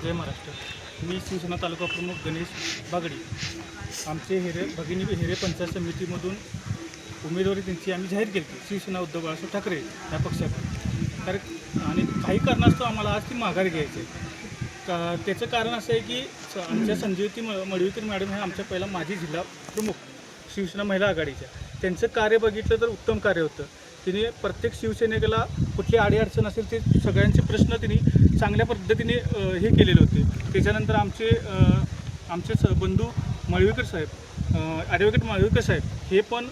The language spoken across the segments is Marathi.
जय महाराष्ट्र। मी शिवसेना तालुका प्रमुख गणेश बागडी। आमचे भगिनी हिरे पंचायत समितीमधून उमेदवारी त्यांची आम्ही जाहीर केली होती शिवसेना उद्धव बाळासाहेब ठाकरे या पक्षाकडे। कारण आणि काही कारणास्तव आम्हाला आज ती माघार घ्यायची आहे। त्याचं कारण असं आहे की आमच्या संजीवती मळवीकर मॅडम हे आमच्या पहिला माजी जिल्हा प्रमुख शिवसेना महिला आघाडीच्या, त्यांचं कार्य बघितलं तर उत्तम कार्य होतं। तिने प्रत्येक शिवसैनिकाला कुठली अडीअडचण असेल ते सगळ्यांचे प्रश्न तिने चांगल्या पद्धतीने हे केलेले होते। त्याच्यानंतर आमचे बंधू मळवीकर साहेब, ॲडव्होकेट मळवीकर साहेब हे पण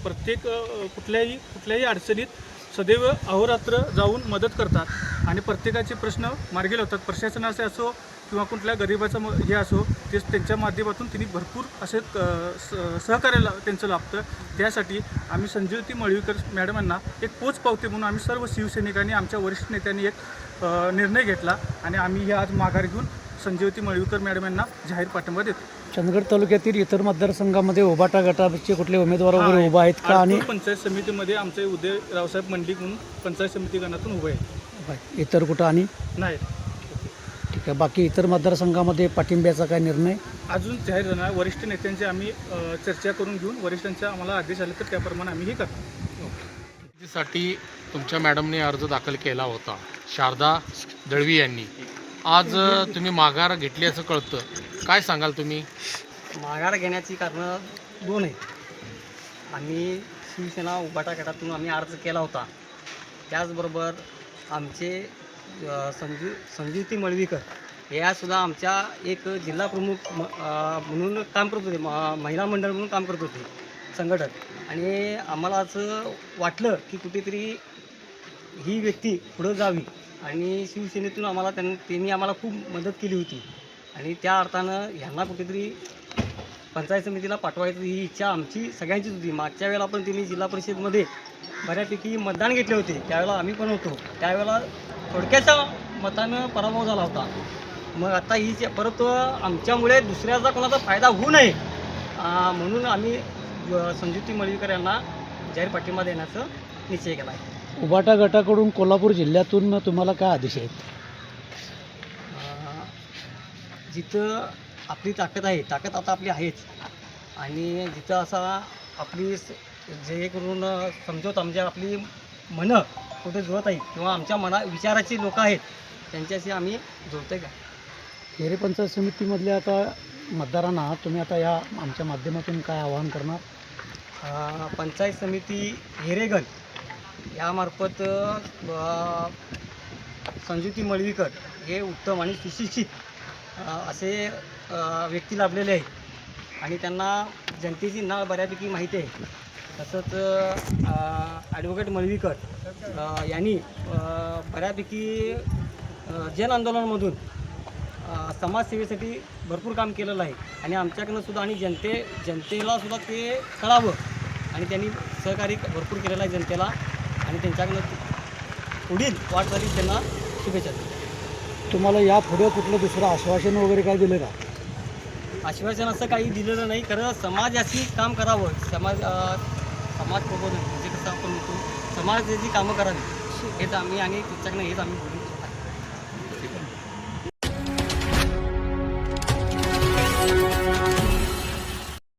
प्रत्येक कुठल्याही अडचणीत सदैव अहोरात्र जाऊन मदत करतात आणि प्रत्येकाचे प्रश्न मार्गी लावतात। प्रशासनाचे असो किंवा कुठल्या गरिबाचं हे असो, ते त्यांच्या माध्यमातून तिने भरपूर असे सहकार्य त्यांचं लाभतं। त्यासाठी आम्ही संजीवती मळवीकर मॅडमांना एक पोचपावती म्हणून आम्ही सर्व शिवसैनिकांनी, आमच्या वरिष्ठ नेत्यांनी एक निर्णय घेतला आणि आम्ही हे आज माघार घेऊन संजीवती मळवीकर मॅडमांना जाहीर पाठिंबा देतो। चंदगड तालुक्यातील इतर मतदारसंघामध्ये उभाटा गटाचे कुठले उमेदवार वगैरे उभा आहेत का? आणि पंचायत समितीमध्ये आमचे उदय रावसाहेब मंडिक म्हणून पंचायत समिती गणातून उभे आहेत। इतर कुठं आणि नाही, ठीक आहे। बाकी इतर मतदारसंघामध्ये पाठिंब्याचा काय निर्णय अजून जाहीर झाला। वरिष्ठ नेत्यांची आम्ही चर्चा करून घेऊन वरिष्ठांच्या आम्हाला आदेश आले तर त्याप्रमाणे आम्ही हे करतो। साठी तुमच्या मॅडमने अर्ज दाखल केला होता, शारदा दळवी यांनी। आज तुम्ही माघार घेतली असं कळतं, काय सांगाल तुम्ही? माघार घेण्याची कारणं दोन आहेत। आम्ही शिवसेना उभाटा गटातून आम्ही अर्ज केला होता, त्याचबरोबर आमचे संजीवती मळवीकर यासुद्धा आमच्या एक जिल्हा प्रमुख म्हणून काम करत होते, महिला मंडळ म्हणून काम करत होते संघटक। आणि आम्हाला असं वाटलं की कुठेतरी ही व्यक्ती पुढं जावी आणि शिवसेनेतून आम्हाला त्यांनी आम्हाला खूप मदत केली होती आणि त्या अर्थानं ह्यांना कुठेतरी पंचायत समितीला पाठवायचं ही इच्छा आमची सगळ्यांचीच होती। मागच्या वेळेला पण त्यांनी जिल्हा परिषदमध्ये बऱ्यापैकी मतदान घेतले होते, त्यावेळेला आम्ही पण होतो, त्यावेळेला थोडक्याच्या मतानं पराभव झाला होता। मग आता ही परत आमच्यामुळे दुसऱ्याचा कोणाचा फायदा होऊ नये म्हणून आम्ही संजीवती मळवीकर यांना जाहीर पाठिंबा देण्याचा निश्चय केला आहे। उभाटा गटाकडून कोल्हापूर जिल्ह्यातून तुम्हाला काय आदेश आहेत? जिथं आपली ताकद आहे, ताकद आता आपली आहेच, आणि जिथं असा आपली जे करून समजवत आमच्या आपली मनं कुठे जुळत आहे किंवा आमच्या विचाराची लोक आहेत त्यांच्याशी आम्ही जुळतो का। हिरे पंचायत समितीमधल्या आता मतदारांना तुम्ही आता या आमच्या माध्यमातून काय आवाहन करणार? पंचायत समिती हिरेगण यामार्फत संजीवती मळवीकर हे उत्तम आणि सुशिक्षित असे व्यक्ती लाभलेले आहेत आणि त्यांना जनतेची नाळ बऱ्यापैकी माहिती आहे। तसंच ॲडव्होकेट मळवीकर यांनी बऱ्यापैकी जन आंदोलनामधून समाजसेवेसाठी भरपूर काम केलेलं आहे आणि आमच्याकडनं सुद्धा आणि जनतेला सुद्धा ते कळावं आणि त्यांनी सहकार्य भरपूर केलेलं आहे जनतेला आणि त्यांच्याकडनं पुढील वाटचालीस त्यांना शुभेच्छा देतो। तुम्हाला या पुढे कुठलं दुसरं आश्वासन वगैरे काय दिलं का? आश्वासन असं काही दिलेलं नाही, खरं समाजाशी काम करावं, समाज प्रबोधन म्हणजे कसं आपण म्हणतो समाजाची कामं करावी हेच आम्ही आणि त्याच्याकडनं हेच आम्ही बोलू